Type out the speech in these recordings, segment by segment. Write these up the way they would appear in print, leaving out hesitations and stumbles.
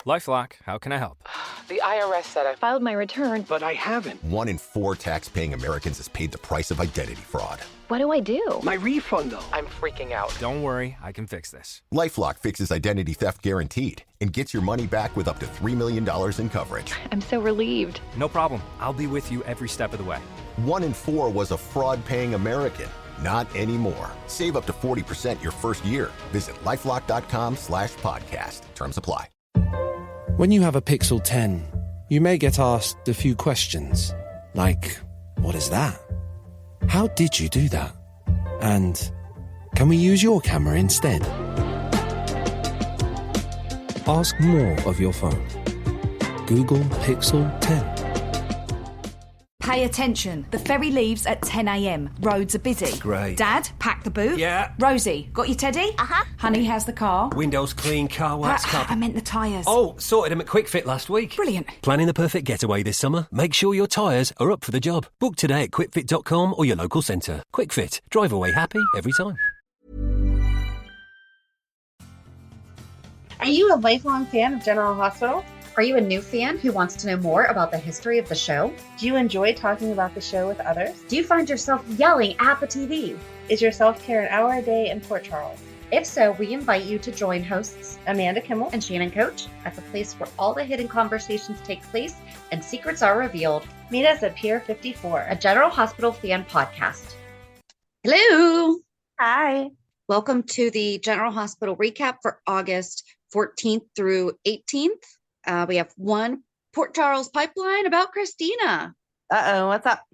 LifeLock, how can I help? The IRS said I filed my return, but I haven't. 1 in 4 tax-paying Americans has paid the price of identity fraud. What do I do? My refund, though. I'm freaking out. Don't worry, I can fix this. LifeLock fixes identity theft guaranteed and gets your money back with up to $3 million in coverage. I'm so relieved. No problem. I'll be with you every step of the way. 1 in 4 was a fraud-paying American. Not anymore. Save up to 40% your first year. Visit LifeLock.com/podcast. Terms apply. When you have a Pixel 10, you may get asked a few questions, like, what is that? How did you do that? And can we use your camera instead? Ask more of your phone. Google Pixel 10. Pay attention. The ferry leaves at 10 a.m. Roads are busy. Great. Dad, pack the boot. Yeah. Rosie, got your teddy? Uh-huh. Honey, how's the car? Windows clean, car wax, I carpet. meant the tyres. Oh, sorted them at Quick Fit last week. Brilliant. Planning the perfect getaway this summer? Make sure your tyres are up for the job. Book today at quickfit.com or your local centre. Quick Fit. Drive away happy every time. Are you a lifelong fan of General Hospital? Are you a new fan who wants to know more about the history of the show? Do you enjoy talking about the show with others? Do you find yourself yelling at the TV? Is your self-care an hour a day in Port Charles? If so, we invite you to join hosts Amanda Kimmel and Shannon Coach at the place where all the hidden conversations take place and secrets are revealed. Meet us at Pier 54, a General Hospital fan podcast. Hello! Hi! Welcome to the General Hospital recap for August 14th through 18th. We have one Port Charles pipeline about Kristina. Uh-oh, what's up?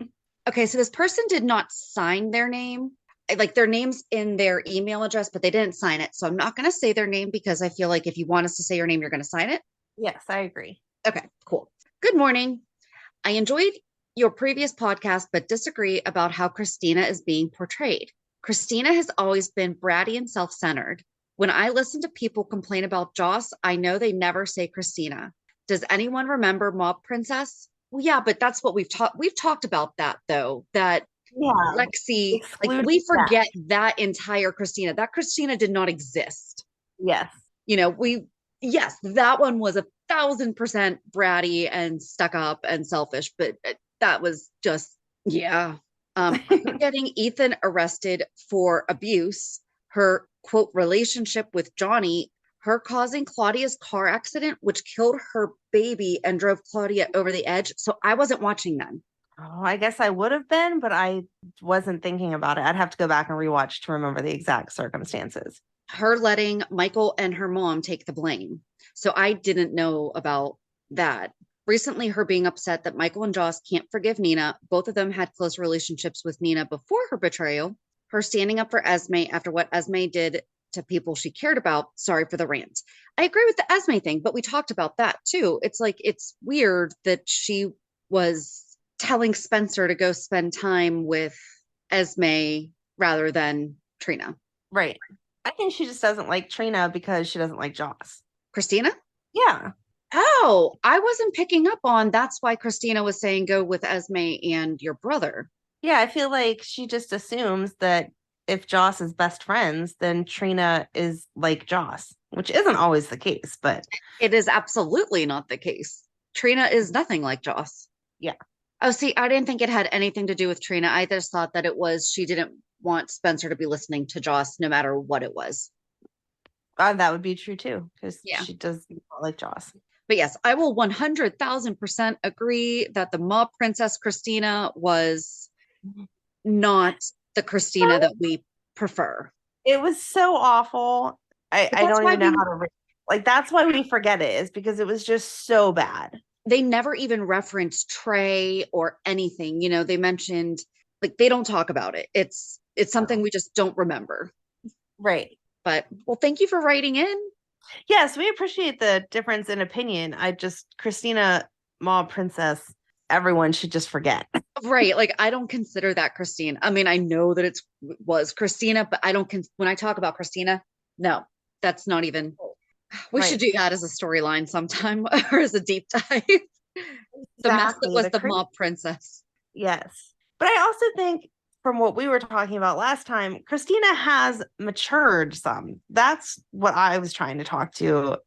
Okay, so this person did not sign their name. Like their name's in their email address, but they didn't sign it. So I'm not going to say their name because I feel like if you want us to say your name, you're going to sign it. Yes, I agree. Okay, cool. Good morning. I enjoyed your previous podcast, but disagree about how Kristina is being portrayed. Kristina has always been bratty and self-centered. When I listen to people complain about Joss, I know they never say Kristina. Does anyone remember Mob Princess? Well, yeah, but that's what we've talked about that though, that Lexi, like we forget that entire Kristina. That Kristina did not exist. Yes. You know, that one was 1,000% bratty and stuck up and selfish, but that was just, yeah. Getting Ethan arrested for abuse, her quote relationship with Johnny, her causing Claudia's car accident, which killed her baby and drove Claudia over the edge. So I wasn't watching then. Oh, I guess I would have been, but I wasn't thinking about it. I'd have to go back and rewatch to remember the exact circumstances. Her letting Michael and her mom take the blame. So I didn't know about that. Recently, her being upset that Michael and Joss can't forgive Nina. Both of them had close relationships with Nina before her betrayal. Her standing up for Esme after what Esme did to people she cared about. Sorry for the rant. I agree with the Esme thing, but we talked about that too. It's like, it's weird that she was telling Spencer to go spend time with Esme rather than Trina. Right. I think she just doesn't like Trina because she doesn't like Joss. Kristina? Yeah. Oh, I wasn't picking up on that's why Kristina was saying go with Esme and your brother. Yeah, I feel like she just assumes that if Joss is best friends, then Trina is like Joss, which isn't always the case, but it is absolutely not the case. Trina is nothing like Joss. Yeah. Oh, see, I didn't think it had anything to do with Trina. I just thought that it was she didn't want Spencer to be listening to Joss no matter what it was. That would be true too, because she does not like Joss. But yes, I will 100,000% agree that the Mob Princess Kristina was not the Kristina that we prefer. It was so awful. I don't even know how to like. That's why we forget it, is because it was just so bad. They never even referenced Trey or anything. You know, they mentioned, like, they don't talk about it. It's something we just don't remember. Right. But, well, thank you for writing in. Yes, we appreciate the difference in opinion. Kristina, Mob Princess, everyone should just forget. Right. Like, I don't consider that Christine. I mean, I know that it was Kristina, but I don't, when I talk about Kristina, no, that's not even, we should do that as a storyline sometime or as a deep dive. The mess that was the Mob Princess. Yes. But I also think, from what we were talking about last time, Kristina has matured some. That's what I was trying to talk to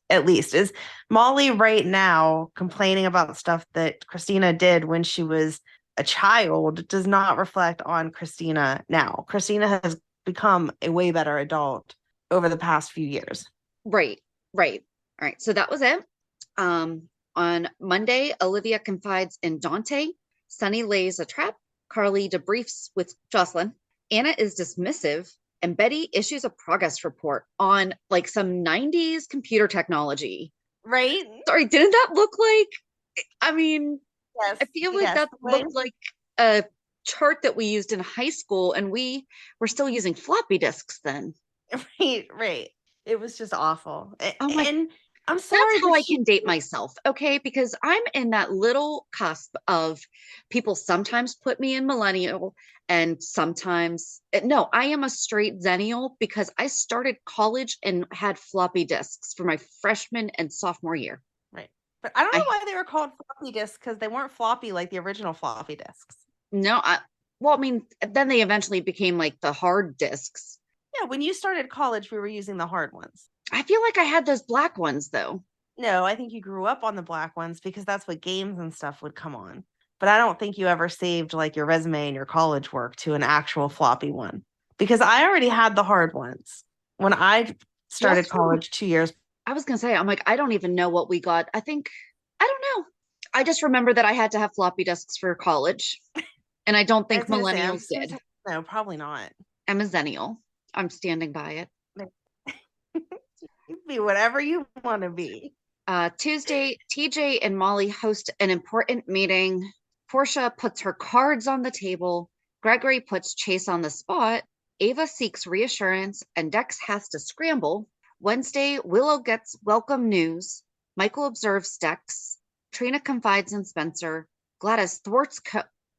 at least, is Molly right now complaining about stuff that Kristina did when she was a child does not reflect on Kristina now. Kristina has become a way better adult over the past few years. Right. All right. So that was it. On Monday, Olivia confides in Dante. Sonny lays a trap. Carly debriefs with Jocelyn. Anna is dismissive. And Betty issues a progress report on like some 90s computer technology. Right? Sorry, didn't that look like, I mean, yes, I feel like that looked like a chart that we used in high school, and we were still using floppy disks then. Right. It was just awful. Oh my, and I'm sorry. That's how I can date myself, okay? Because I'm in that little cusp of people sometimes put me in millennial and sometimes, no, I am a straight zennial because I started college and had floppy disks for my freshman and sophomore year. Right. But I don't know why they were called floppy disks because they weren't floppy like the original floppy disks. No, well, I mean, then they eventually became like the hard disks. Yeah, when you started college, we were using the hard ones. I feel like I had those black ones though. No, I think you grew up on the black ones because that's what games and stuff would come on. But I don't think you ever saved like your resume and your college work to an actual floppy one because I already had the hard ones when I started college 2 years. I was going to say, I'm like, I don't even know what we got. I don't know. I just remember that I had to have floppy disks for college. And I don't think millennials did. No, probably not. I'm a zennial. I'm standing by it. Be whatever you want to be. Tuesday, TJ and Molly host an important meeting. Portia puts her cards on the table. Gregory puts Chase on the spot. Ava seeks reassurance, and Dex has to scramble. Wednesday, Willow gets welcome news. Michael observes Dex. Trina confides in Spencer. Gladys thwarts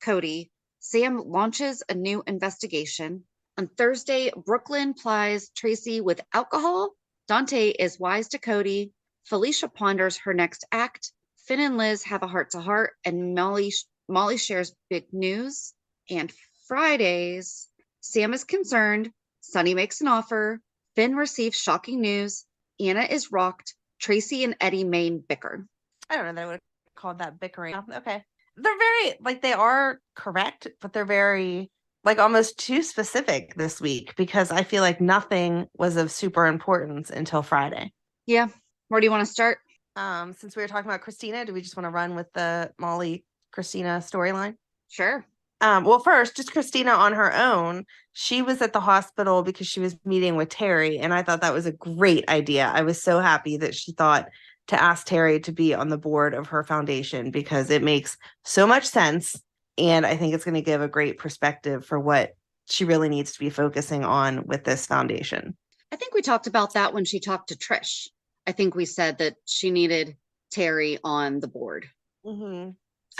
Cody. Sam launches a new investigation. On Thursday, Brook Lynn plies Tracy with alcohol. Dante is wise to Cody. Felicia ponders her next act. Finn and Liz have a heart-to-heart, and Molly shares big news. And Fridays, Sam is concerned. Sonny makes an offer. Finn receives shocking news. Anna is rocked. Tracy and Eddie Main bicker. I don't know that I would have called that bickering. Okay. They're very, like, they are correct, but they're very, like, almost too specific this week because I feel like nothing was of super importance until Friday. Yeah. Where do you want to start? Since we were talking about Kristina, do we just want to run with the Molly Kristina storyline? Sure. Well, first, just Kristina on her own. She was at the hospital because she was meeting with Teri, and I thought that was a great idea. I was so happy that she thought to ask Teri to be on the board of her foundation because it makes so much sense, and I think it's going to give a great perspective for what she really needs to be focusing on with this foundation. I think we talked about that when she talked to Trish. I think we said that she needed Teri on the board. Mm-hmm.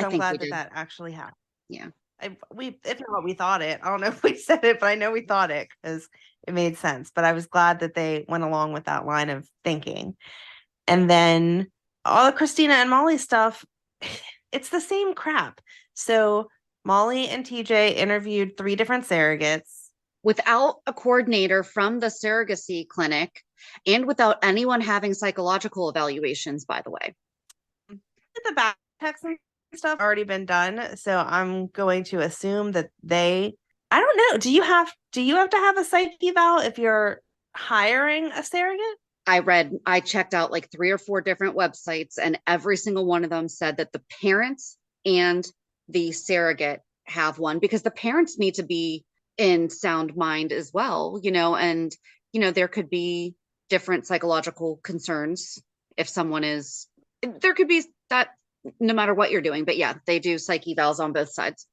So I'm glad that actually happened. Yeah. If not, we thought it. I don't know if we said it, but I know we thought it because it made sense. But I was glad that they went along with that line of thinking. And then all the Kristina and Molly stuff, it's the same crap. So Molly and TJ interviewed 3 different surrogates. Without a coordinator from the surrogacy clinic and without anyone having psychological evaluations, by the way. The back text and stuff already been done. So I'm going to assume that I don't know. Do you have to have a psych eval if you're hiring a surrogate? I checked out like 3 or 4 different websites, and every single one of them said that the parents and the surrogate have one because the parents need to be in sound mind as well, and, there could be different psychological concerns if someone there could be that no matter what you're doing. But yeah, they do psych evals on both sides.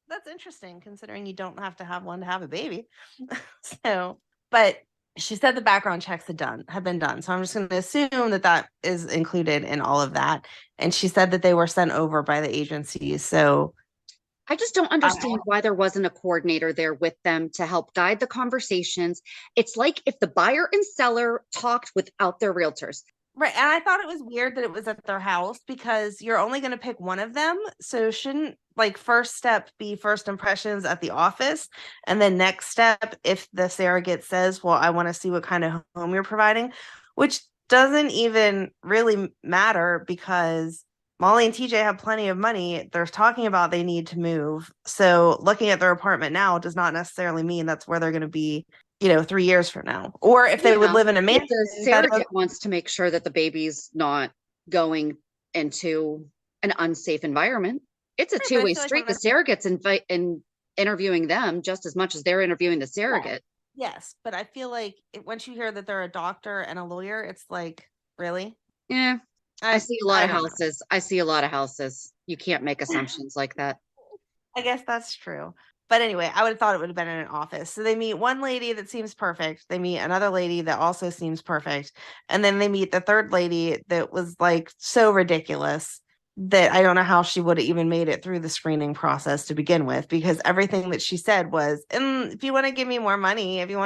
That's interesting considering you don't have to have one to have a baby. But she said the background checks had been done. So I'm just going to assume that is included in all of that. And she said that they were sent over by the agencies. So I just don't understand why there wasn't a coordinator there with them to help guide the conversations. It's like if the buyer and seller talked without their realtors. Right. And I thought it was weird that it was at their house because you're only going to pick one of them. So shouldn't first step be first impressions at the office? And then next step, if the surrogate says, well, I want to see what kind of home you're providing, which doesn't even really matter because Molly and TJ have plenty of money. They're talking about they need to move. So looking at their apartment now does not necessarily mean that's where they're going to be, 3 years from now. Or if they would live in a mansion. The surrogate wants to make sure that the baby's not going into an unsafe environment. It's a two-way street. The surrogate's interviewing them just as much as they're interviewing the surrogate. Yes, but I feel like once you hear that they're a doctor and a lawyer, it's like, really? Yeah. I see a lot of houses. I see a lot of houses. You can't make assumptions like that. I guess that's true. But anyway, I would have thought it would have been in an office. So they meet one lady that seems perfect. They meet another lady that also seems perfect. And then they meet the third lady that was like so ridiculous that I don't know how she would have even made it through the screening process to begin with, because everything that she said was, if you want to give me more money, Well,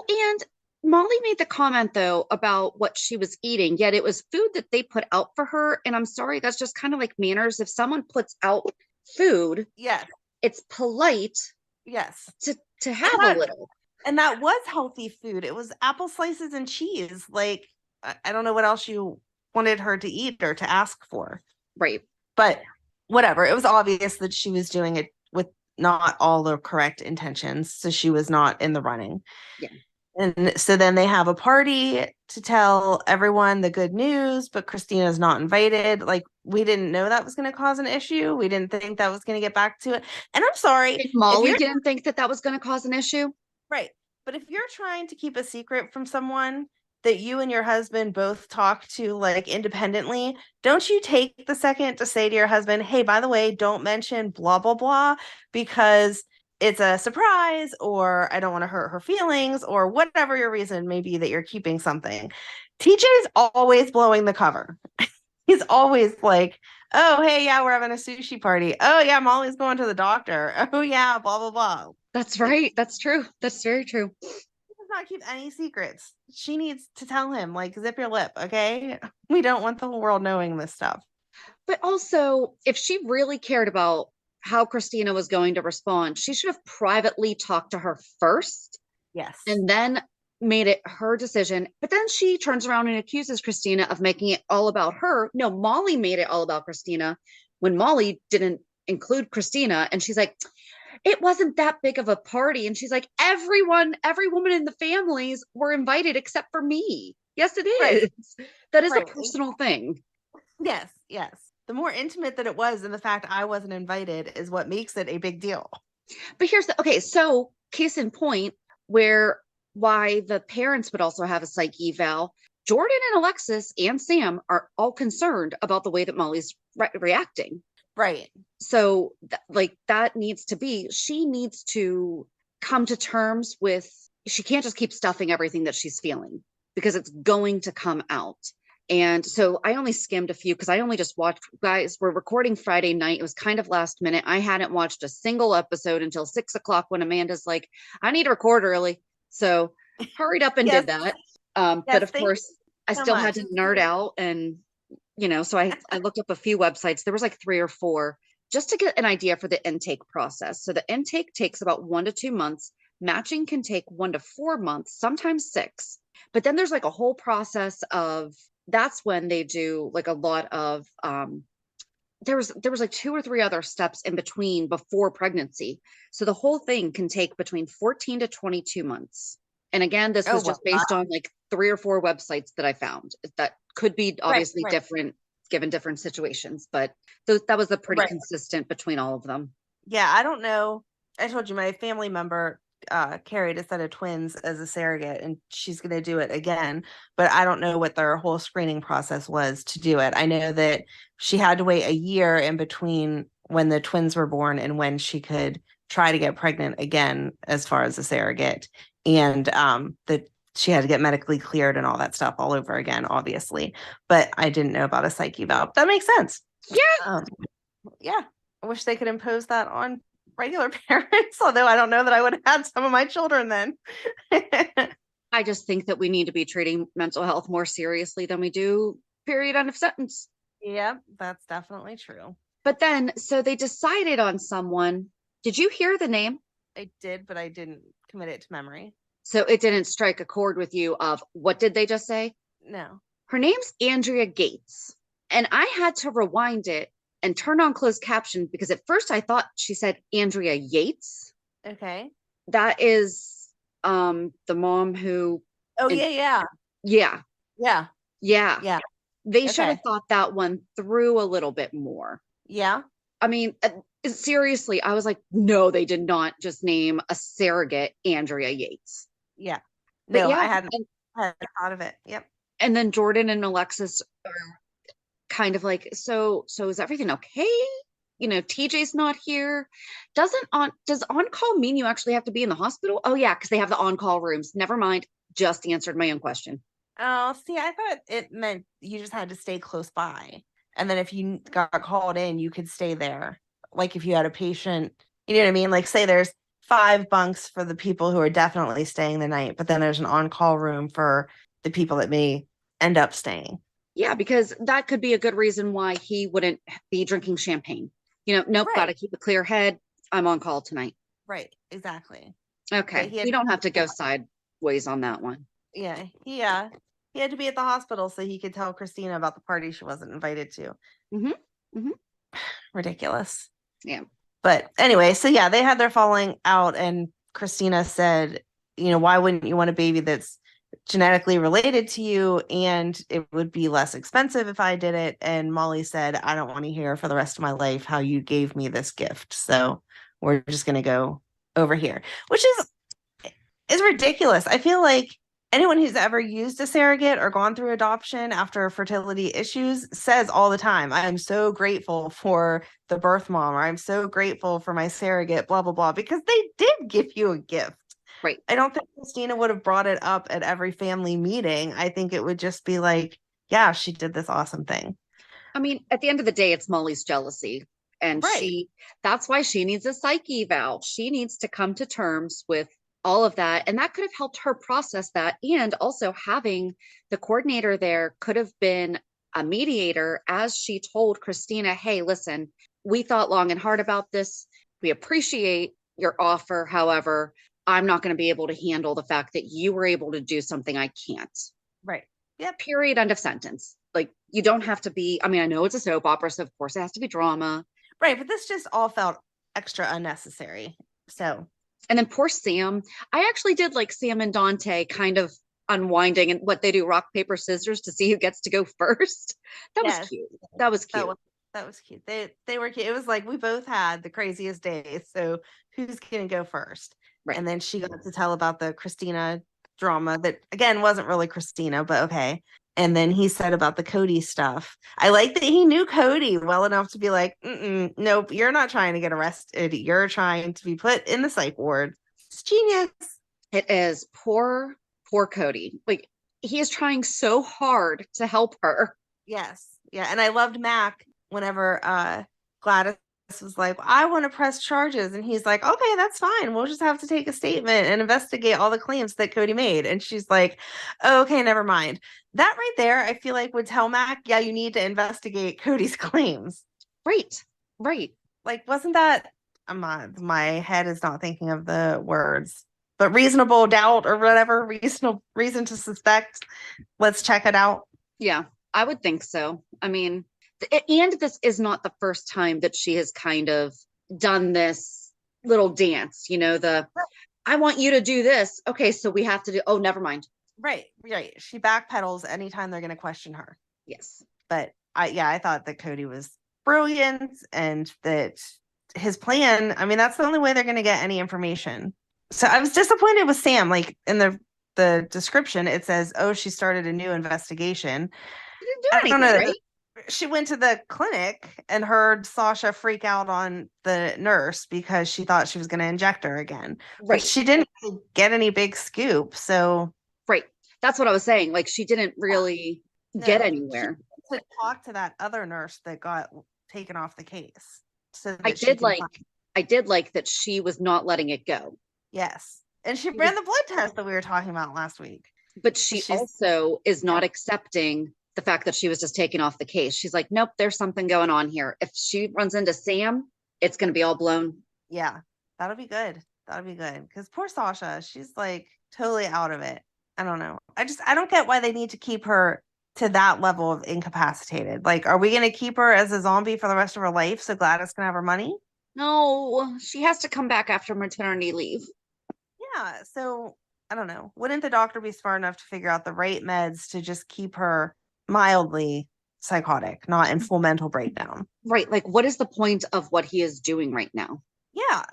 and Molly made the comment, though, about what she was eating, yet it was food that they put out for her. And I'm sorry, that's just kind of like manners. If someone puts out food, yes, it's polite to have a little. And that was healthy food. It was apple slices and cheese. Like, I don't know what else you wanted her to eat or to ask for. Right. But whatever. It was obvious that she was doing it with not all the correct intentions. So she was not in the running. Yeah. And so then they have a party to tell everyone the good news, but Kristina's not invited. Like, we didn't know that was going to cause an issue. We didn't think that was going to get back to it. And I'm sorry. If Molly didn't think that was going to cause an issue. Right. But if you're trying to keep a secret from someone that you and your husband both talk to, like, independently, don't you take the second to say to your husband, hey, by the way, don't mention blah, blah, blah, because it's a surprise, or I don't want to hurt her feelings, or whatever your reason may be that you're keeping something. TJ's always blowing the cover. He's always like, oh, hey, yeah, we're having a sushi party. Oh, yeah, Molly's going to the doctor. Oh, yeah, blah, blah, blah. That's right. That's true. That's very true. He does not keep any secrets. She needs to tell him, like, zip your lip, okay? We don't want the whole world knowing this stuff. But also, if she really cared about how Kristina was going to respond, she should have privately talked to her first. Yes. And then made it her decision. But then she turns around and accuses Kristina of making it all about her. No, Molly made it all about Kristina when Molly didn't include Kristina. And she's like, it wasn't that big of a party. And she's like, every woman in the families were invited except for me. Yes, it is. Right. That is a personal thing. Yes, yes. The more intimate that it was, and the fact I wasn't invited is what makes it a big deal. But so case in point, why the parents would also have a psych eval. Jordan and Alexis and Sam are all concerned about the way that Molly's reacting. Right. So that needs to be, she needs to come to terms with, she can't just keep stuffing everything that she's feeling, because it's going to come out. And so I only skimmed a few because I only just watched, guys, we're recording Friday night. It was kind of last minute. I hadn't watched a single episode until 6:00 when Amanda's like, I need to record early. So hurried up and did that. But of course, I still had to nerd out. And, so I looked up a few websites. There was like 3 or 4 just to get an idea for the intake process. So the intake takes about 1 to 2 months. Matching can take 1 to 4 months, sometimes 6. But then there's like a whole process of, that's when they do like a lot of, there was like 2 or 3 other steps in between before pregnancy. So the whole thing can take between 14 to 22 months. And again, this was just based on like 3 or 4 websites that I found. That could be obviously different given different situations, but that was a pretty consistent between all of them. Yeah, I don't know. I told you my family member carried a set of twins as a surrogate, and she's going to do it again, but I don't know what their whole screening process was to do it. I know that she had to wait a year in between when the twins were born and when she could try to get pregnant again as far as a surrogate, and that she had to get medically cleared and all that stuff all over again, obviously. But I didn't know about a psych eval. That makes sense. Yeah. Yeah. I wish they could impose that on regular parents, although I don't know that I would have had some of my children then. I just think that we need to be treating mental health more seriously than we do, period, end of sentence. Yeah, that's definitely true. But then, so they decided on someone. Did you hear the name? I did, but I didn't commit it to memory. So it didn't strike a chord with you of what did they just say? No. Her name's Andrea Gates. And I had to rewind it and turn on closed caption because at first I thought she said Andrea Yates. Okay. That is the mom who Oh, yeah. Yeah. Yeah. They should have Okay. thought that one through a little bit more. Yeah. I mean, seriously, I was like, no, they did not just name a surrogate Andrea Yates. Yeah. But No, yeah, I hadn't thought of it. Yep. and then Jordan and Alexis are kind of like, so is everything okay? You know, TJ's not here. Does on-call mean you actually have to be in the hospital? Oh yeah, because they have the on-call rooms. Never mind. Just answered my own question. Oh, see, I thought it meant you just had to stay close by. And then if you got called in, you could stay there. Like if you had a patient, you know what I mean? Like say there's 5 bunks for the people who are definitely staying the night, but then there's an on-call room for the people that may end up staying. Yeah, because that could be a good reason why he wouldn't be drinking champagne. You know, nope, Right. got to keep a clear head. I'm on call tonight. Right, exactly. Okay, he had- we don't have to go sideways on that one. Yeah, he had to be at the hospital so he could tell Kristina about the party she wasn't invited to. Ridiculous. Yeah. But anyway, so yeah, they had their falling out, and Kristina said, you know, why wouldn't you want a baby that's genetically related to you, and it would be less expensive if I did it? And Molly said, I don't want to hear for the rest of my life how you gave me this gift, so we're just going to go over here, which is ridiculous. I feel like anyone who's ever used a surrogate or gone through adoption after fertility issues says all the time, I am so grateful for the birth mom, or I'm so grateful for my surrogate, blah, blah, blah, because they did give you a gift. Right. I don't think Kristina would have brought it up at every family meeting. I think it would just be like, yeah, she did this awesome thing. I mean, at the end of the day, it's Molly's jealousy. And Right. that's why she needs a psych eval. She needs to come to terms with all of that. And that could have helped her process that. And also having the coordinator there could have been a mediator, as she told Kristina, hey, listen, we thought long and hard about this. We appreciate your offer. However, I'm not going to be able to handle the fact that you were able to do something I can't. Right. Yeah. Period. End of sentence. Like, you don't have to be, I mean, I know it's a soap opera, so of course it has to be drama. Right. But this just all felt extra unnecessary. So. And then poor Sam. I actually did like Sam and Dante kind of unwinding and what they do, rock, paper, scissors to see who gets to go first. That was cute. That was cute. That was cute. They were cute. It was like we both had the craziest days. So who's going to go first? Right. And then she got to tell about the Kristina drama that, again, wasn't really Kristina, but okay. And then he said about the Cody stuff. I like that he knew Cody well enough to be like, nope, you're not trying to get arrested. You're trying to be put in the psych ward. It's genius. It is. Poor Cody. Like, he is trying so hard to help her. Yes. Yeah. And I loved Mac whenever Gladys was like, I want to press charges. And he's like, okay, that's fine. We'll just have to take a statement and investigate all the claims that Cody made. And she's like, okay, never mind. That right there, I feel like would tell Mac, yeah, you need to investigate Cody's claims. Right. Like, wasn't that, my head is not thinking of the words, but reasonable doubt or whatever, reason to suspect. Let's check it out. Yeah, I would think so. I mean, and this is not the first time that she has kind of done this little dance, you know, I want you to do this. Okay, so we have to do, oh, never mind. Right. She backpedals anytime they're going to question her. Yes. But I thought that Cody was brilliant and that his plan, I mean, that's the only way they're going to get any information. So I was disappointed with Sam. Like in the description, it says, oh, she started a new investigation. She didn't do anything, right? She went to the clinic and heard Sasha freak out on the nurse because she thought she was going to inject her again. Right. But she didn't get any big scoop. So. Right. That's what I was saying. Like, she didn't really get anywhere. She to talk to that other nurse that got taken off the case. So I did like that she was not letting it go. Yes. And she ran the blood test that we were talking about last week. But she's also is not accepting the fact that she was just taken off the case. She's like, nope, there's something going on here. If she runs into Sam, it's going to be all blown. Yeah, that'll be good. Because poor Sasha, she's like, totally out of it. I don't know. I don't get why they need to keep her to that level of incapacitated. Like, are we going to keep her as a zombie for the rest of her life so Gladys can have her money? No, she has to come back after maternity leave. Yeah, so I don't know. Wouldn't the doctor be smart enough to figure out the right meds to just keep her mildly psychotic, not in full mental breakdown? Right. Like, what is the point of what he is doing right now? Yeah.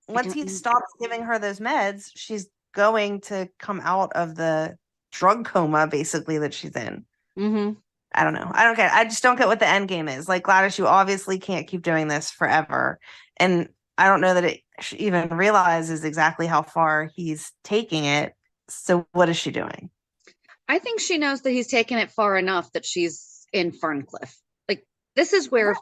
Once he stops giving her those meds, she's going to come out of the drug coma, basically, that she's in. Mm-hmm. I don't know. I just don't get what the end game is. Like, Gladys, you obviously can't keep doing this forever. And I don't know that it even realizes exactly how far he's taking it. So what is she doing? I think she knows that he's taken it far enough that she's in Ferncliff. Like, this is where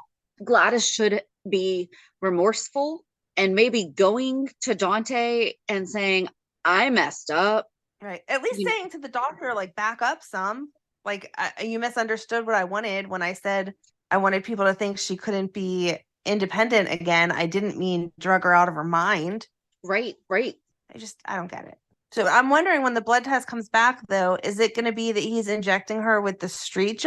Gladys should be remorseful and maybe going to Dante and saying, I messed up. Right. At least saying to the doctor, like, back up some. Like, you misunderstood what I wanted when I said I wanted people to think she couldn't be independent again. I didn't mean drug her out of her mind. Right. I don't get it. So I'm wondering when the blood test comes back, though, is it going to be that he's injecting her with the street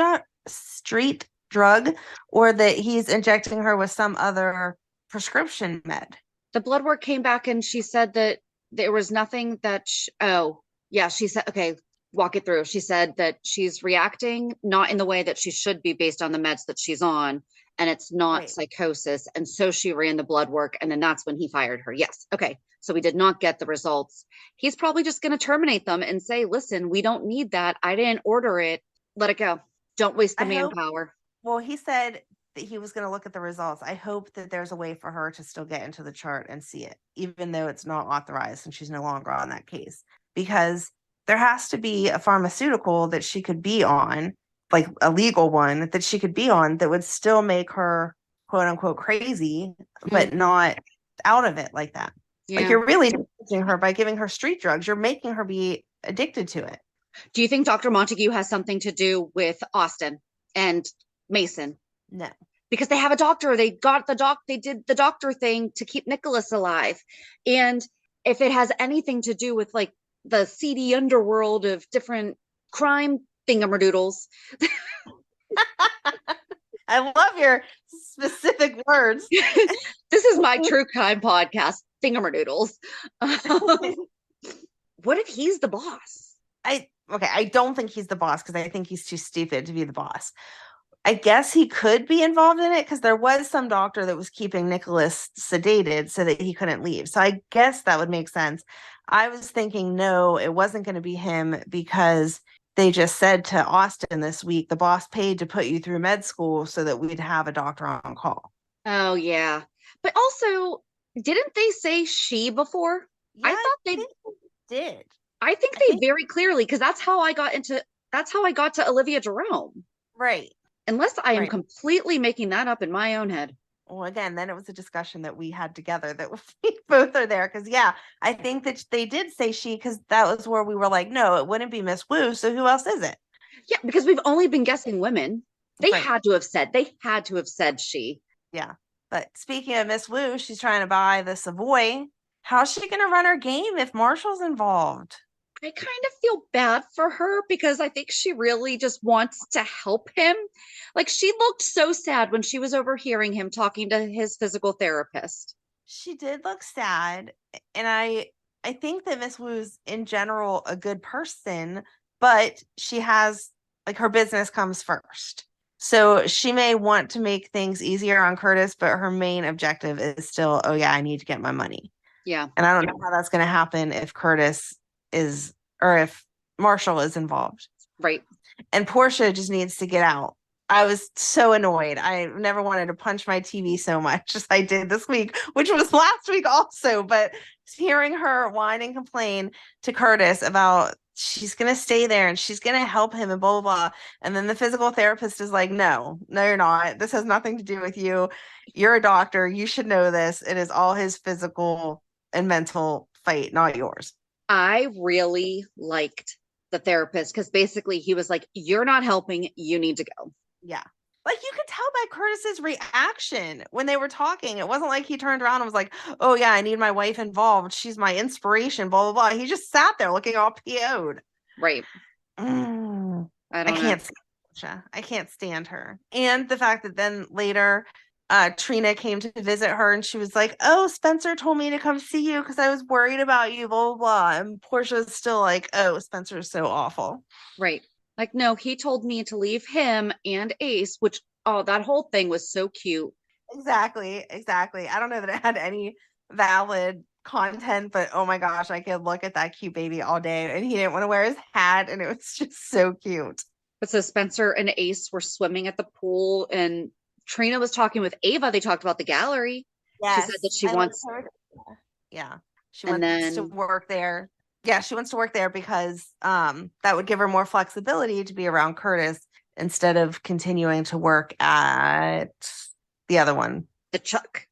drug or that he's injecting her with some other prescription med? The blood work came back and she said that there was nothing that, she said, okay, walk it through. She said that she's reacting not in the way that she should be based on the meds that she's on, and it's not psychosis. And so she ran the blood work, and then that's when he fired her. Yes. Okay. So we did not get the results. He's probably just going to terminate them and say, listen, we don't need that. I didn't order it. Let it go. Don't waste the manpower. Well, he said that he was going to look at the results. I hope that there's a way for her to still get into the chart and see it, even though it's not authorized and she's no longer on that case, because there has to be a pharmaceutical that she could be on, like a legal one that she could be on that would still make her quote unquote crazy, but not out of it like that. Yeah. Like, you're really damaging her by giving her street drugs. You're making her be addicted to it. Do you think Dr. Montague has something to do with Austin and Mason? No. Because they have a doctor. They did the doctor thing to keep Nicholas alive. And if it has anything to do with like the seedy underworld of different crime thingamadoodles. I love your specific words. This is my true crime podcast, thingamadoodles. What if he's the boss? I don't think he's the boss because I think he's too stupid to be the boss. I guess he could be involved in it because there was some doctor that was keeping Nicholas sedated so that he couldn't leave. So I guess that would make sense. I was thinking, no, it wasn't going to be him because they just said to Austin this week, the boss paid to put you through med school so that we'd have a doctor on call. Oh, yeah. But also, didn't they say she before? Yeah, I thought they did. I think they very clearly, because that's how I got to Olivia Jerome. Right. Unless I am completely making that up in my own head. Well, again, then it was a discussion that we had together that we both are there. Because, yeah, I think that they did say she, because that was where we were like, no, it wouldn't be Miss Wu. So who else is it? Yeah, because we've only been guessing women. They had to have said she. Yeah. But speaking of Miss Wu, she's trying to buy the Savoy. How's she going to run her game if Marshall's involved? I kind of feel bad for her because I think she really just wants to help him. Like, she looked so sad when she was overhearing him talking to his physical therapist. She did look sad. And I think that Miss Wu's in general a good person, but she has, like, her business comes first. So she may want to make things easier on Curtis, but her main objective is still, oh yeah, I need to get my money. Yeah. And I don't know how that's going to happen if Curtis is, or if Marshall is involved. Right. And Portia just needs to get out. I was so annoyed. I never wanted to punch my TV so much as I did this week, which was last week also. But hearing her whine and complain to Curtis about she's going to stay there and she's going to help him and blah, blah, blah. And then the physical therapist is like, no, you're not. This has nothing to do with you. You're a doctor. You should know this. It is all his physical and mental fight, not yours. I really liked the therapist because basically he was like, you're not helping. You need to go. Yeah. Like, you could tell by Curtis's reaction when they were talking. It wasn't like he turned around and was like, oh, yeah, I need my wife involved. She's my inspiration, blah, blah, blah. He just sat there looking all PO'd. Right. I can't stand Sasha. I can't stand her. And the fact that then later Trina came to visit her and she was like, oh, Spencer told me to come see you because I was worried about you, blah, blah, blah. And Portia's still like, oh, Spencer's so awful. Right. Like, no, he told me to leave him and Ace, which, oh, that whole thing was so cute. Exactly. I don't know that it had any valid content, but oh my gosh, I could look at that cute baby all day. And he didn't want to wear his hat, and it was just so cute. But so Spencer and Ace were swimming at the pool, and Trina was talking with Ava. They talked about the gallery. Yes. She said that she wants. Yeah. She wants to work there. Yeah, she wants to work there because that would give her more flexibility to be around Curtis instead of continuing to work at the other one. The Chuck.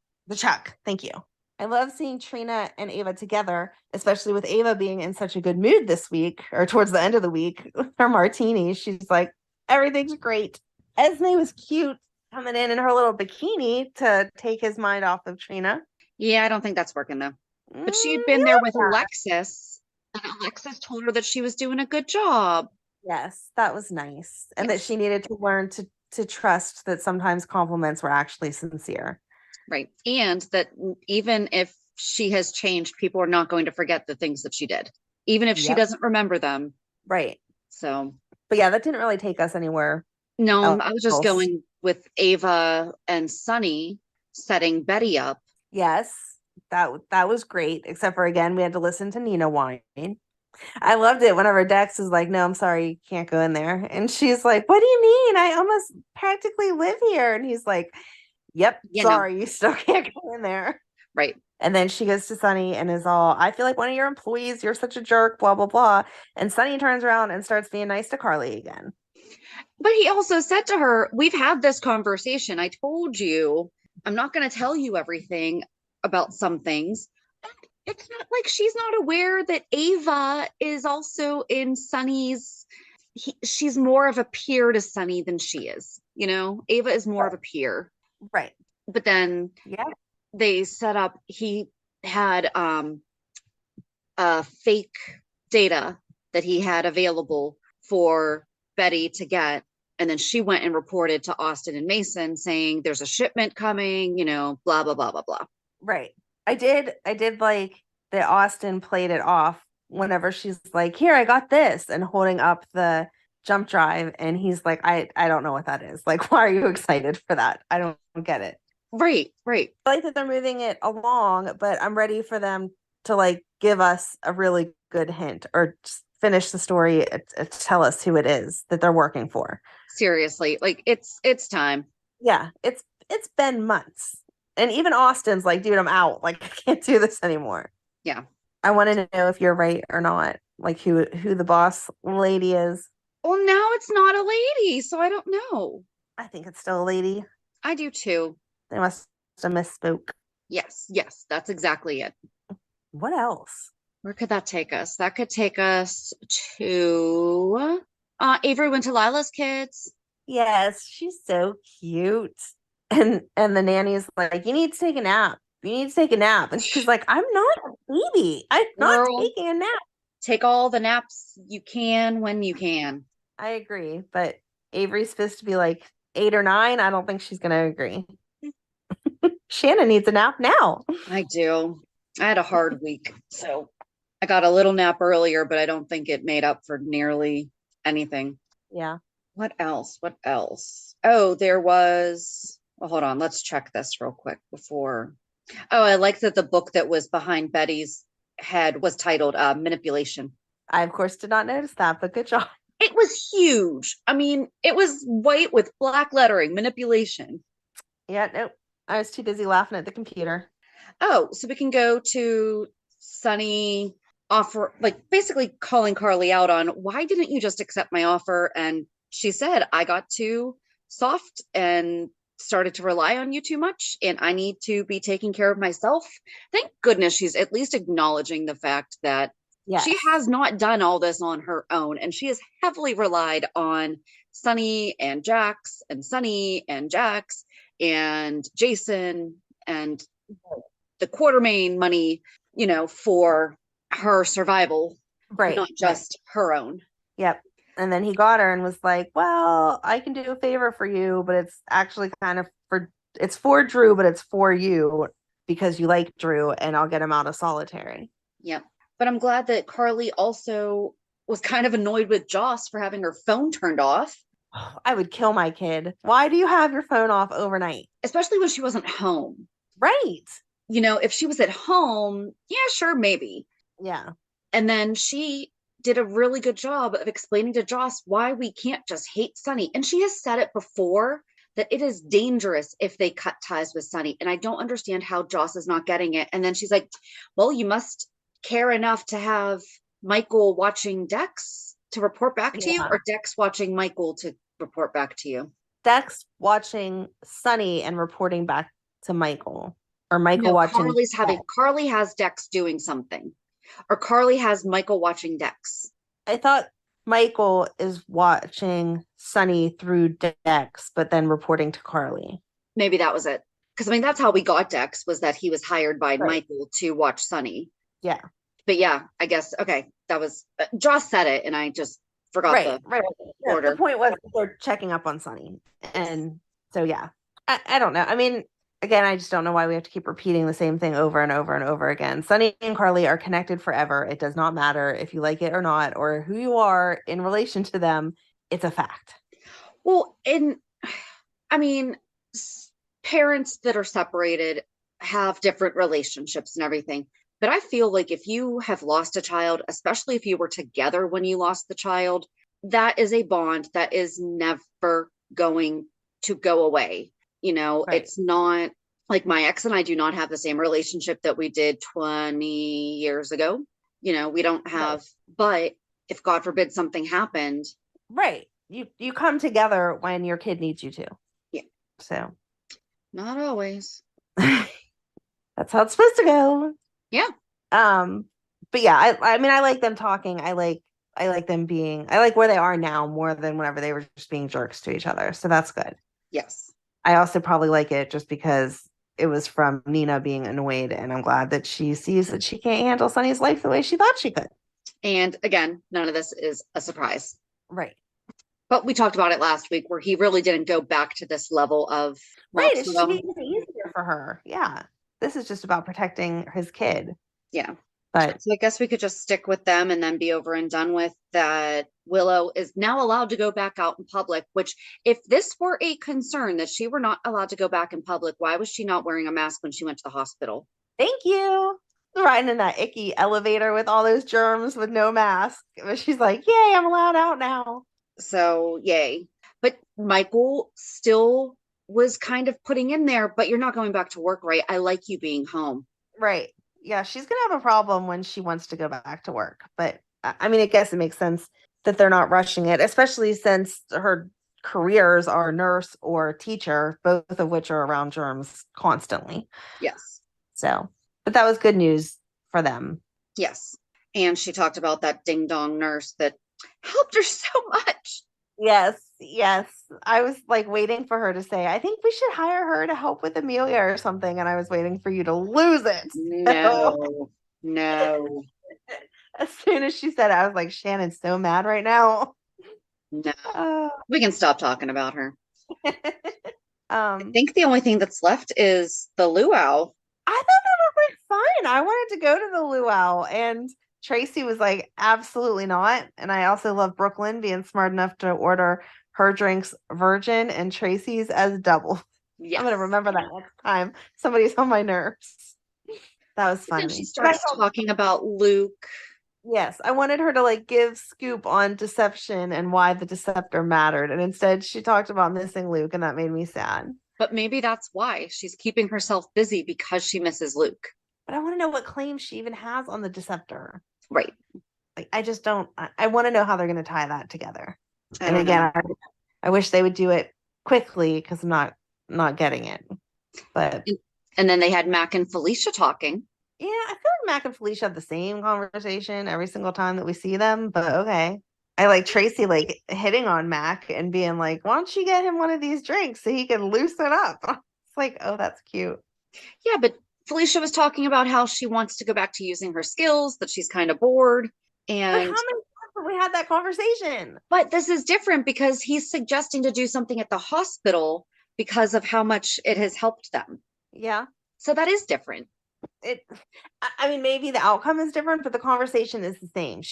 Thank you. I love seeing Trina and Ava together, especially with Ava being in such a good mood this week or towards the end of the week with her martini. She's like, everything's great. Esme was cute coming in her little bikini to take his mind off of Trina. Yeah, I don't think that's working though. But she had been there with Alexis, and Alexis told her that she was doing a good job. Yes, that was nice. And that she needed to learn to trust that sometimes compliments were actually sincere. Right. And that even if she has changed, people are not going to forget the things that she did, even if she doesn't remember them. Right. So, but yeah, that didn't really take us anywhere. No, I was just going with Ava and Sonny setting Betty up. Yes, that was great. Except for, again, we had to listen to Nina whine. I loved it whenever Dex is like, no, I'm sorry, you can't go in there. And she's like, what do you mean? I almost practically live here. And he's like, yep, sorry, you still can't go in there. Right. And then she goes to Sonny and is all, I feel like one of your employees, you're such a jerk, blah, blah, blah. And Sonny turns around and starts being nice to Carly again. But he also said to her, we've had this conversation. I told you, I'm not going to tell you everything about some things. It's not like she's not aware that Ava is also in Sonny's. She's more of a peer to Sonny than she is. You know, Ava is more of a peer. Right. But then they set up, he had fake data that he had available for Betty to get. And then she went and reported to Austin and Mason saying there's a shipment coming, you know, blah, blah, blah, blah, blah. Right. I did like that Austin played it off whenever she's like, here, I got this, and holding up the jump drive. And he's like, I don't know what that is. Like, why are you excited for that? I don't get it. Right. I like that they're moving it along, but I'm ready for them to like give us a really good hint or just finish the story, tell us who it is that they're working for. Seriously, like it's time. Yeah, it's been months. And even Austin's like, dude, I'm out. Like, I can't do this anymore. Yeah. I want to know if you're right or not. Like who the boss lady is. Well, now it's not a lady, so I don't know. I think it's still a lady. I do too. They must have misspoke. Yes, that's exactly it. What else? Where could that take us? That could take us to Avery went to Lila's kids. Yes, she's so cute. And the nanny's like, you need to take a nap. And she's like, I'm not a baby. I'm not taking a nap. Take all the naps you can when you can. I agree. But Avery's supposed to be like 8 or 9. I don't think she's going to agree. Shannon needs a nap now. I do. I had a hard week. So I got a little nap earlier, but I don't think it made up for nearly anything. Yeah. What else? Oh, there was... Well, hold on. Let's check this real quick before. Oh, I like that the book that was behind Betty's head was titled Manipulation. I, of course, did not notice that, but good job. It was huge. I mean, it was white with black lettering, Manipulation. Yeah, nope. I was too busy laughing at the computer. Oh, so we can go to Sonny basically calling Carly out on, why didn't you just accept my offer? And she said, I got too soft and started to rely on you too much, and I need to be taking care of myself. Thank goodness she's at least acknowledging the fact that Yes. She has not done all this on her own, and she has heavily relied on Sonny and Jax and Sonny and Jax and Jason and the Quartermain money, for her survival, Right. not just her own. Yep. And then he got her and was like, well, I can do a favor for you, but it's actually kind of it's for Drew, but it's for you because you like Drew, and I'll get him out of solitary. Yep. But I'm glad that Carly also was kind of annoyed with Joss for having her phone turned off. I would kill my kid. Why do you have your phone off overnight? Especially when she wasn't home. Right. If she was at home, yeah, sure, maybe. Yeah. And then she did a really good job of explaining to Joss why we can't just hate Sonny. And she has said it before that it is dangerous if they cut ties with Sonny. And I don't understand how Joss is not getting it. And then she's like, well, you must care enough to have Michael watching Dex to report back to you, or Dex watching Michael to report back to you? Dex watching Sonny and reporting back to Michael, or Michael watching. Carly has Dex doing something, or Carly has Michael watching Dex. I thought Michael is watching Sonny through Dex, but then reporting to Carly. Maybe that was it. Because that's how we got Dex, was that he was hired by Michael to watch Sonny. Yeah. But yeah, I guess, okay, that was, Joss said it, and I just forgot the order. The point was they're checking up on Sonny. And so, yeah, I don't know. I mean, again, I just don't know why we have to keep repeating the same thing over and over and over again. Sonny and Carly are connected forever. It does not matter if you like it or not, or who you are in relation to them. It's a fact. Well, parents that are separated have different relationships and everything. But I feel like if you have lost a child, especially if you were together when you lost the child, that is a bond that is never going to go away. It's not like my ex and I do not have the same relationship that we did 20 years ago. We don't have, but if God forbid something happened. Right. You come together when your kid needs you to. Yeah. So. Not always. That's how it's supposed to go. Yeah. But yeah, I mean, I like them talking. I like them being, I like where they are now more than whenever they were just being jerks to each other. So that's good. Yes. I also probably like it just because it was from Nina being annoyed, and I'm glad that she sees that she can't handle Sonny's life the way she thought she could. And again, none of this is a surprise. Right. But we talked about it last week where he really didn't go back to this level of. Right. It should be easier for her. Yeah. This is just about protecting his kid. Yeah. But so I guess we could just stick with them and then be over and done with that. Willow is now allowed to go back out in public, which if this were a concern that she were not allowed to go back in public, why was she not wearing a mask when she went to the hospital? Thank you. Riding in that icky elevator with all those germs with no mask. But she's like, yay, I'm allowed out now. So yay. But Michael still was kind of putting in there, but you're not going back to work, right? I like you being home. Right. Yeah, she's going to have a problem when she wants to go back to work. But I mean, I guess it makes sense that they're not rushing it, especially since her careers are nurse or teacher, both of which are around germs constantly. Yes. So, but that was good news for them. Yes. And she talked about that ding dong nurse that helped her so much. Yes. I was like waiting for her to say, I think we should hire her to help with Amelia or something. And I was waiting for you to lose it. No. As soon as she said it, I was like, Shannon's so mad right now. No. We can stop talking about her. I think the only thing that's left is the luau. I thought that was like fine. I wanted to go to the luau, and Tracy was like, absolutely not. And I also love Brook Lynn being smart enough to order her drinks virgin and Tracy's as double. Yes. I'm going to remember that next time somebody's on my nerves. That was funny. And she starts talking about Luke. Yes, I wanted her to like give scoop on deception and why the deceptor mattered. And instead she talked about missing Luke, and that made me sad. But maybe that's why she's keeping herself busy, because she misses Luke. But I want to know what claims she even has on the deceptor. Right. Like, I just don't, I want to know how they're going to tie that together. And again, I wish they would do it quickly because I'm not getting it. But and then they had Mac and Felicia talking. Yeah, I feel like Mac and Felicia have the same conversation every single time that we see them, but okay. I like Tracy like hitting on Mac and being like, why don't you get him one of these drinks so he can loosen up? It's like, oh, that's cute. Yeah, but Felicia was talking about how she wants to go back to using her skills, that she's kind of bored. But And how many times have we had that conversation? but this is different because he's suggesting to do something at the hospital because of how much it has helped them. Yeah. So that is different. I mean, maybe the outcome is different, but the conversation is the same.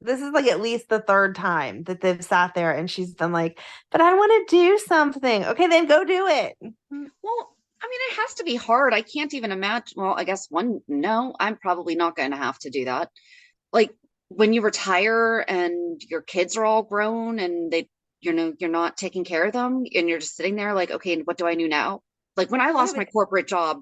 This is like at least the third time that they've sat there and she's been like, but I want to do something. Okay, then go do it. Well, I mean, it has to be hard. I can't even imagine. Well, I guess no, I'm probably not going to have to do that. Like when you retire and your kids are all grown and you're not taking care of them and you're just sitting there like, okay, what do I do now? Like when I lost my corporate job,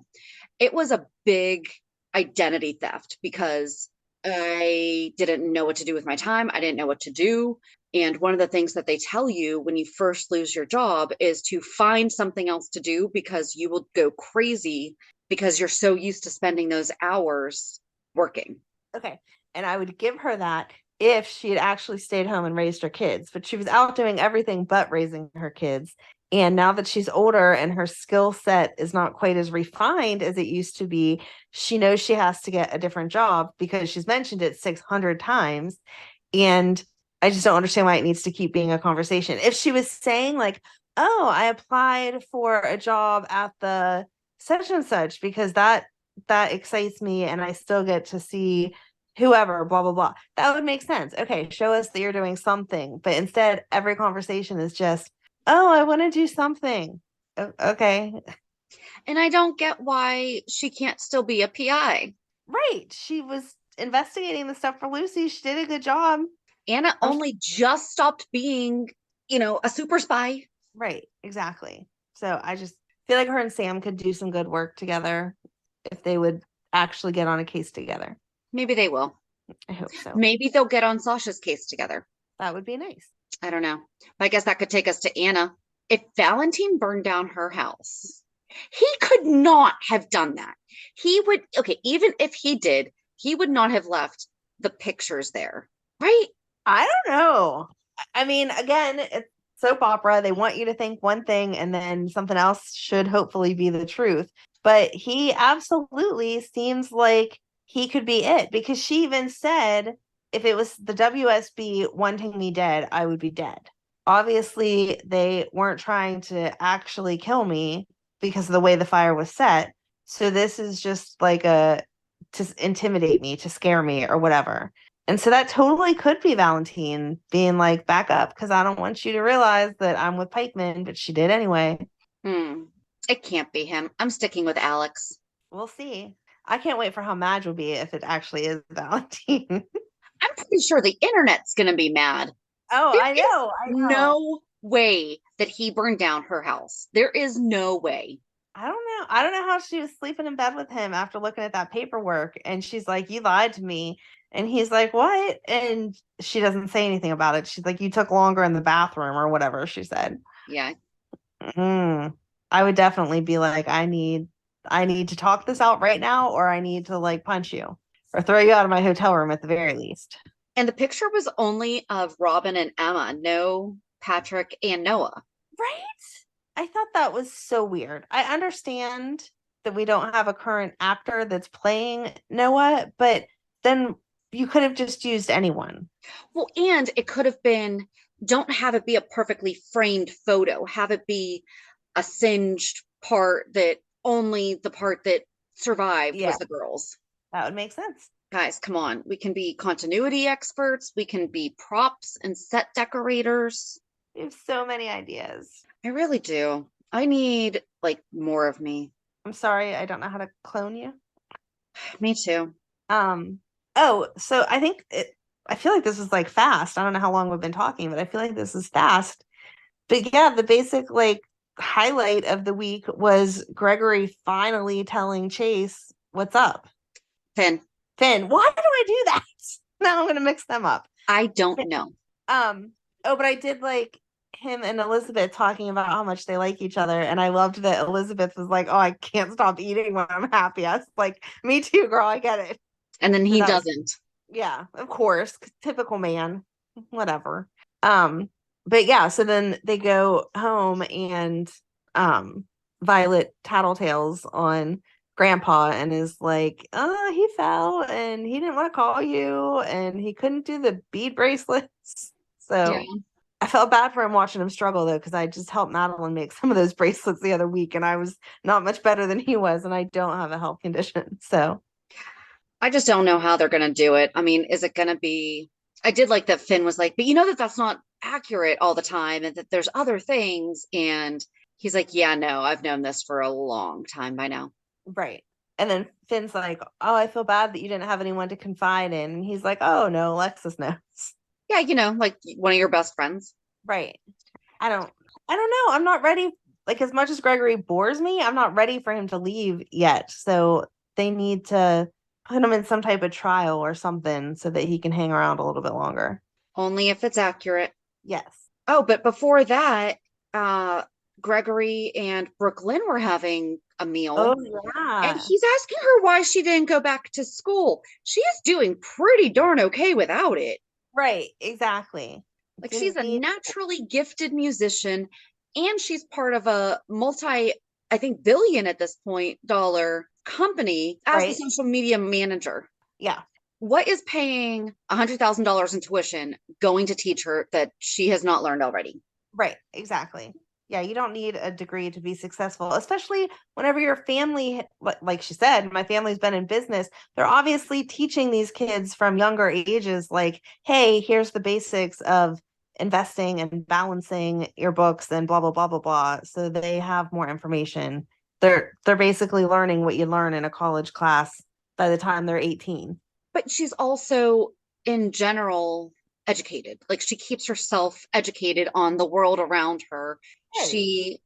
it was a big identity theft because I didn't know what to do with my time. I didn't know what to do. And one of the things that they tell you when you first lose your job is to find something else to do because you will go crazy because you're so used to spending those hours working. Okay. And I would give her that if she had actually stayed home and raised her kids, but she was out doing everything but raising her kids. And now that she's older and her skill set is not quite as refined as it used to be, she knows she has to get a different job because she's mentioned it 600 times. And I just don't understand why it needs to keep being a conversation. If she was saying like, oh, I applied for a job at the such and such because that excites me and I still get to see whoever, blah, blah, blah. That would make sense. Okay, show us that you're doing something. But instead, every conversation is just, oh, I want to do something. Okay. And I don't get why she can't still be a PI. Right. She was investigating the stuff for Lucy. She did a good job. Anna only just stopped being, a super spy. Right. Exactly. So I just feel like her and Sam could do some good work together if they would actually get on a case together. Maybe they will. I hope so. Maybe they'll get on Sasha's case together. That would be nice. I don't know. I guess that could take us to Anna. If Valentin burned down her house, he could not have done that. He would, okay, even if he did, he would not have left the pictures there, right? I don't know. I mean, again, it's soap opera. They want you to think one thing and then something else should hopefully be the truth. But he absolutely seems like he could be it because she even said, if it was the WSB wanting me dead, I would be dead. Obviously, they weren't trying to actually kill me because of the way the fire was set. So this is just like to intimidate me, to scare me or whatever. And so that totally could be Valentin being like, back up because I don't want you to realize that I'm with Pikeman, but she did anyway. It can't be him. I'm sticking with Alex. We'll see. I can't wait for how Madge will be if it actually is Valentin. I'm pretty sure the internet's going to be mad. Oh, I know. No way that he burned down her house. There is no way. I don't know how she was sleeping in bed with him after looking at that paperwork. And she's like, you lied to me. And he's like, what? And she doesn't say anything about it. She's like, you took longer in the bathroom or whatever she said. Yeah. I would definitely be like, I need to talk this out right now, or I need to like punch you or throw you out of my hotel room at the very least. And the picture was only of Robin and Emma, no Patrick and Noah. Right? I thought that was so weird. I understand that we don't have a current actor that's playing Noah, but then you could have just used anyone. Well, and it could have been, don't have it be a perfectly framed photo. Have it be a singed part that only the part that survived was the girls. That would make sense. Guys, come on. We can be continuity experts. We can be props and set decorators. We have so many ideas. I really do. I need like more of me. I'm sorry, I don't know how to clone you. Me too. Oh, so I feel like this is like fast. I don't know how long we've been talking, but I feel like this is fast. But yeah, the basic like highlight of the week was Gregory finally telling Chase what's up. Finn, why do I do that? Now I'm gonna mix them up. I don't know. But I did like him and Elizabeth talking about how much they like each other, and I loved that Elizabeth was like, oh, I can't stop eating when I'm happy. I was like, me too, girl, I get it. And then So he that was- doesn't. yeah, of course, typical man, whatever. But yeah, so then they go home and Violet tattletales on Grandpa and is like, he fell and he didn't want to call you and he couldn't do the bead bracelets. So Yeah. I felt bad for him watching him struggle though, because I just helped Madeline make some of those bracelets the other week and I was not much better than he was, and I don't have a health condition. So I just don't know how they're going to do it. I mean, is it going to be? I did like that Finn was like, but you know that that's not accurate all the time and that there's other things. And he's like, yeah, no, I've known this for a long time by now. right. And then Finn's like, oh, I feel bad that you didn't have anyone to confide in. And he's like, oh no, Alexis knows. Yeah, like one of your best friends. Right. I don't know. I'm not ready. Like, as much as Gregory bores me, I'm not ready for him to leave yet. So they need to put him in some type of trial or something so that he can hang around a little bit longer. Only if it's accurate. Yes. Oh, but before that, Gregory and Brook Lynn were having a meal. Oh, yeah. And he's asking her why she didn't go back to school. She is doing pretty darn okay without it. Right. Exactly. Like, she's a naturally gifted musician, and she's part of a I think billion at this point dollar company as the social media manager. Yeah. What is paying $100,000 in tuition going to teach her that she has not learned already? Right. Exactly. Yeah, you don't need a degree to be successful, especially whenever your family, like she said, my family's been in business. They're obviously teaching these kids from younger ages, like, hey, here's the basics of investing and balancing your books and blah, blah, blah, blah, blah. So they have more information. They're basically learning what you learn in a college class by the time they're 18. But she's also, in general, educated. Like, she keeps herself educated on the world around her. And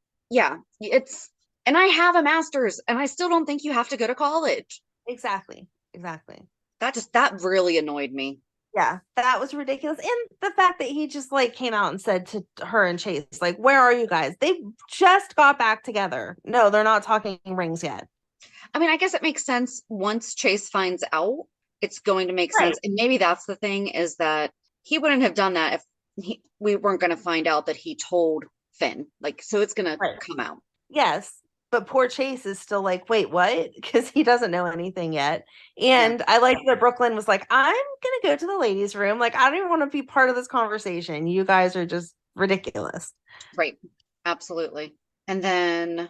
I have a master's and I still don't think you have to go to college. Exactly. That really annoyed me. Yeah, that was ridiculous. And the fact that he just like came out and said to her and Chase, like, where are you guys? They just got back together. No, they're not talking rings yet. I mean, I guess it makes sense once Chase finds out, it's going to make sense. And maybe that's the thing, is that he wouldn't have done that if we weren't going to find out that he told Finn. Like, so it's going to come out. Yes. But poor Chase is still like, wait, what? Because he doesn't know anything yet. And I like that Brook Lynn was like, I'm going to go to the ladies' room. Like, I don't even want to be part of this conversation. You guys are just ridiculous. Right. Absolutely. And then,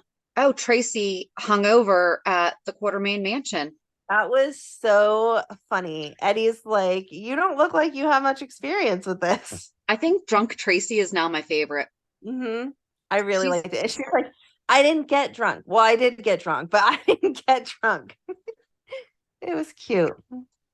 Tracy hung over at the Quartermain Mansion. That was so funny. Eddie's like, you don't look like you have much experience with this. I think drunk Tracy is now my favorite. Mm-hmm. I really liked it. She's like, I didn't get drunk. Well, I did get drunk, but I didn't get drunk. It was cute.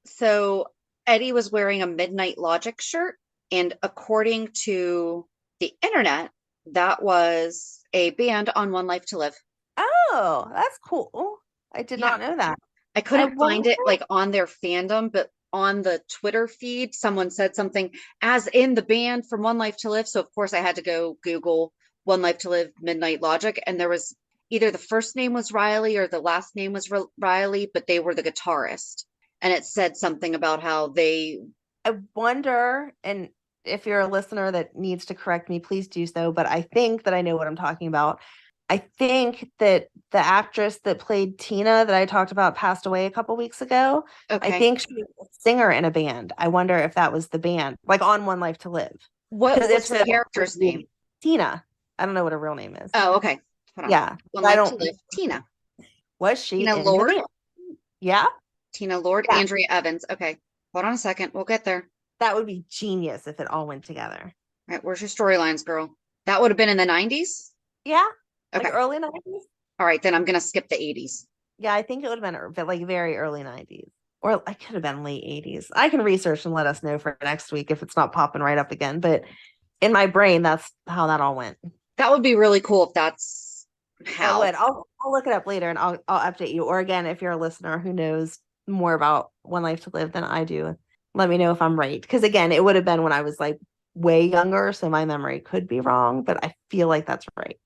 So Eddie was wearing a Midnight Logic shirt, and according to the internet, that was a band on One Life to Live. Oh, that's cool. I did not know that. I couldn't find it like on their fandom, but on the Twitter feed, someone said something as in the band from One Life to Live. So of course I had to go Google One Life to Live Midnight Logic, and there was either the first name was Riley or the last name was Riley, but they were the guitarist. And it said something about how I wonder, and if you're a listener that needs to correct me, please do so, but I think that I know what I'm talking about. I think that the actress that played Tina that I talked about passed away a couple weeks ago. Okay. I think she was a singer in a band. I wonder if that was the band, like on One Life to Live. What was her character's name? Tina. I don't know what her real name is. Oh, okay. Hold on. Yeah. One Life to Live. Tina. Was she Tina Lord? Yeah. Tina Lord, yeah. Andrea Evans. Okay. Hold on a second. We'll get there. That would be genius if it all went together. All right. Where's your storylines, girl? That would have been in the 90s? Yeah. Okay. Like early 90s? All right, then I'm going to skip the 80s. Yeah, I think it would have been like very early 90s. Or I could have been late 80s. I can research and let us know for next week if it's not popping right up again. But in my brain, that's how that all went. That would be really cool if that's how. I'll look it up later and I'll update you. Or again, if you're a listener who knows more about One Life to Live than I do, let me know if I'm right. Because again, it would have been when I was like way younger. So my memory could be wrong, but I feel like that's right.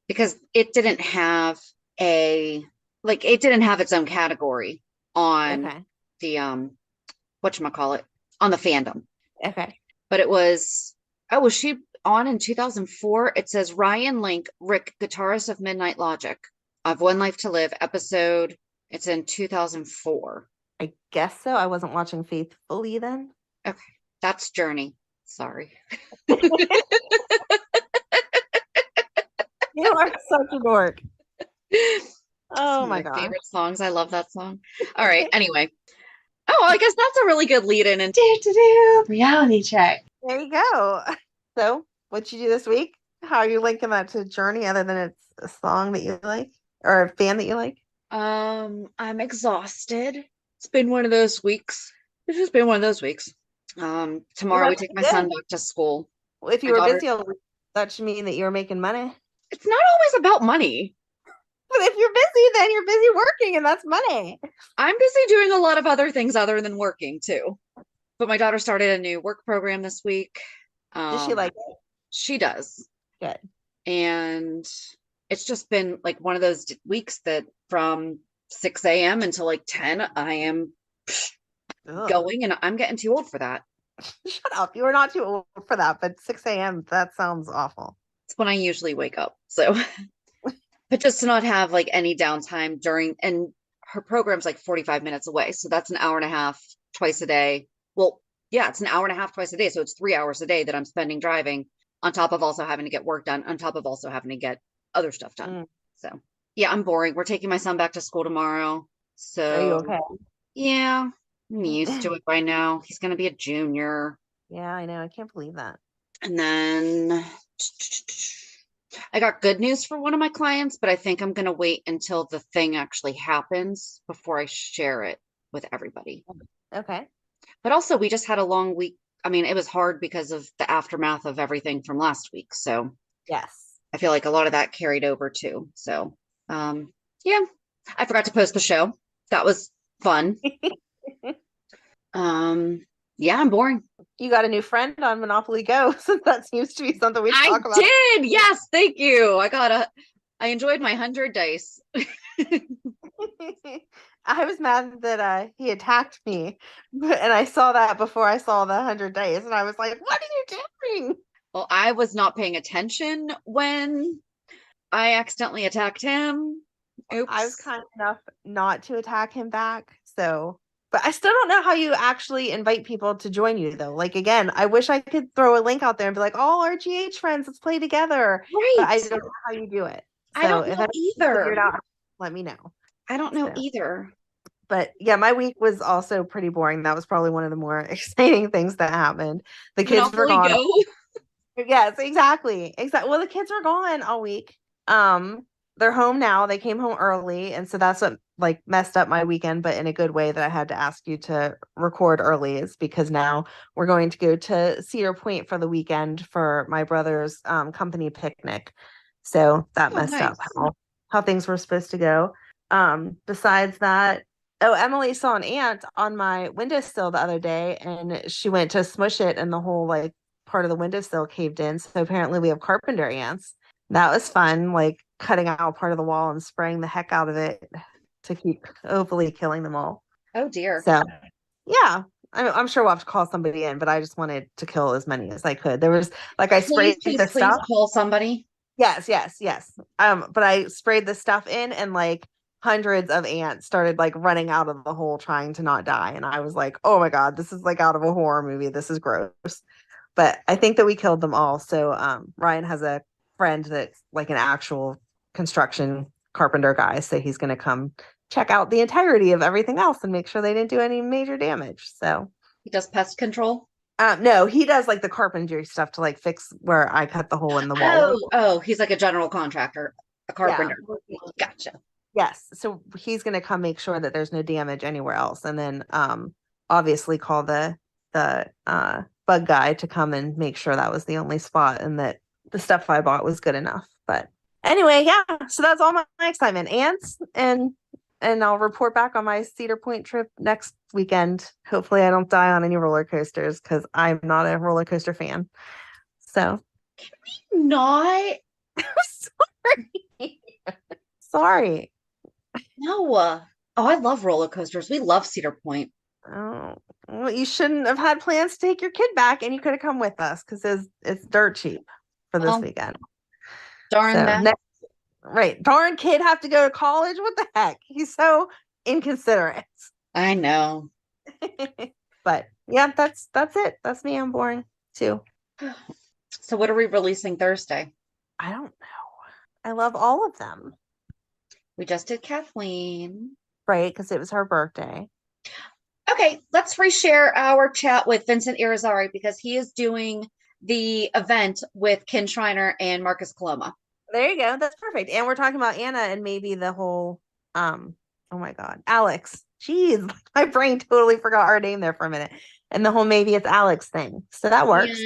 Because it didn't have its own category on the whatchamacallit, on the fandom. Okay. But it was she on in 2004? It says Ryan Link, Rick, guitarist of Midnight Logic, of One Life to Live episode. It's in 2004. I guess so. I wasn't watching faithfully then. Okay. That's Journey. Sorry. You are such a dork. Oh my God. Favorite songs. I love that song. All right. Anyway. Oh, I guess that's a really good lead in into reality check. There you go. So, what'd you do this week? How are you linking that to Journey other than it's a song that you like or a band that you like? I'm exhausted. It's been one of those weeks. It's just been one of those weeks. Tomorrow we take my son back to school. Well, if you were busy all week, that should mean that you were making money. It's not always about money. But if you're busy, then you're busy working, and that's money. I'm busy doing a lot of other things other than working too. But my daughter started a new work program this week. Does she like it? She does. Good. And it's just been like one of those weeks that from 6 a.m. until like 10, I am going, and I'm getting too old for that. Shut up. You are not too old for that, but 6 a.m., that sounds awful. It's when I usually wake up. So, but just to not have like any downtime during, and her program's like 45 minutes away. So that's an hour and a half twice a day. Well, yeah, it's an hour and a half twice a day. So it's 3 hours a day that I'm spending driving, on top of also having to get work done, on top of also having to get other stuff done. So yeah, I'm boring. We're taking my son back to school tomorrow. So are you okay? Yeah, I'm used to it by now. He's going to be a junior. Yeah, I know. I can't believe that. And then I got good news for one of my clients, but I think I'm going to wait until the thing actually happens before I share it with everybody. Okay. But also, we just had a long week. I mean, it was hard because of the aftermath of everything from last week. So yes, I feel like a lot of that carried over too. So yeah, I forgot to post the show. That was fun. Yeah, I'm boring. You got a new friend on Monopoly Go, since that seems to be something we talk about. I did. Yes, thank you. I enjoyed my 100 dice. I was mad that he attacked me, and I saw that before I saw the 100 dice, and I was like, "What are you doing?" Well, I was not paying attention when I accidentally attacked him. Oops. I was kind enough not to attack him back, so. But I still don't know how you actually invite people to join you, though. Like, again, I wish I could throw a link out there and be like, "All our GH friends, let's play together." Right. But I don't know how you do it. So I don't know either. Figure it out, let me know. I don't know either. But yeah, my week was also pretty boring. That was probably one of the more exciting things that happened. The kids were gone. Yes, exactly. Well, the kids were gone all week. They're home now. They came home early, and so that's what like messed up my weekend, but in a good way, that I had to ask you to record early, is because now we're going to go to Cedar Point for the weekend for my brother's company picnic. So that messed up how things were supposed to go. Besides that, Emily saw an ant on my windowsill the other day, and she went to smush it, and the whole like part of the windowsill caved in. So apparently we have carpenter ants. That was fun, like cutting out part of the wall and spraying the heck out of it to keep hopefully killing them all. Oh dear. So yeah, I'm sure we'll have to call somebody in, but I just wanted to kill as many as I could. There was like I sprayed the stuff. Call somebody. Yes. But I sprayed the stuff in, and like hundreds of ants started like running out of the hole trying to not die, and I was like, oh my God, this is like out of a horror movie. This is gross. But I think that we killed them all. So Ryan has a friend that's like an actual construction carpenter guy, so he's going to come check out the entirety of everything else and make sure they didn't do any major damage. So he does pest control. No, he does like the carpentry stuff to like fix where I cut the hole in the wall. Oh, he's like a general contractor, a carpenter. Yeah. Gotcha. Yes, so he's going to come make sure that there's no damage anywhere else, and then obviously call the bug guy to come and make sure that was the only spot and that the stuff I bought was good enough. But anyway, yeah, so that's all my excitement. Ants, and I'll report back on my Cedar Point trip next weekend. Hopefully I don't die on any roller coasters, because I'm not a roller coaster fan. So can we not? Sorry. No. Oh, I love roller coasters. We love Cedar Point. Oh, well, you shouldn't have had plans to take your kid back, and you could have come with us because it's dirt cheap for this weekend. Darn So, that. Right. Darn kid have to go to college. What the heck? He's so inconsiderate. I know. But yeah, that's it. That's me. I'm boring too. So what are we releasing Thursday? I don't know. I love all of them. We just did Kathleen. Right, because it was her birthday. Okay, let's reshare our chat with Vincent Irizarry because he is doing the event with Ken Schreiner and Marcus Coloma. There you go. That's perfect. And we're talking about Anna and maybe the whole oh my God, Alex. Jeez, my brain totally forgot our name there for a minute. And the whole maybe it's Alex thing. So that works.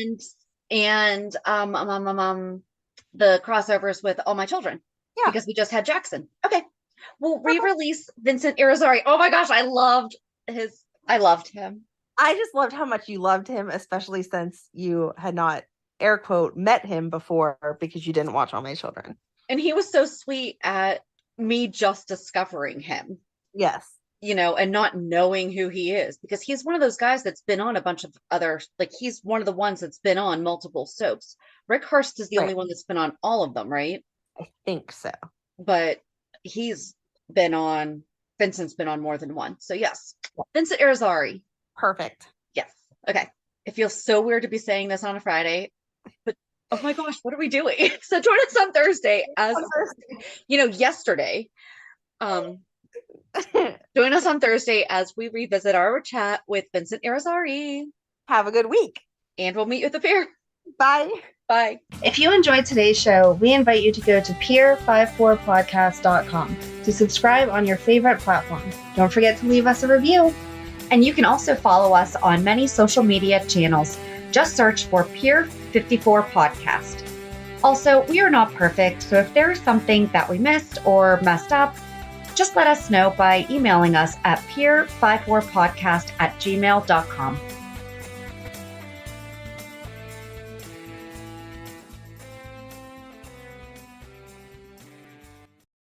And the crossovers with All My Children. Yeah. Because we just had Jackson. Okay. We'll re-release Vincent Irizarry. Oh my gosh, I loved him. I just loved how much you loved him, especially since you had not, air quote, met him before because you didn't watch All My Children. And he was so sweet at me just discovering him. Yes. You know, and not knowing who he is, because he's one of those guys that's been on a bunch of other, like he's one of the ones that's been on multiple soaps. Rick Hurst is the only one that's been on all of them, right? I think so. But Vincent's been on more than one. So yes, Vincent Irizarry. Perfect. Yes. Okay. It feels so weird to be saying this on a Friday, but oh my gosh, what are we doing? So join us on Thursday yesterday. Join us on Thursday as we revisit our chat with Vincent Irizarry. Have a good week. And we'll meet you at the pier. Bye. Bye. If you enjoyed today's show, we invite you to go to pier54podcast.com to subscribe on your favorite platform. Don't forget to leave us a review. And you can also follow us on many social media channels. Just search for Pier 54 Podcast. Also, we are not perfect, so if there is something that we missed or messed up, just let us know by emailing us at pier54podcast@gmail.com.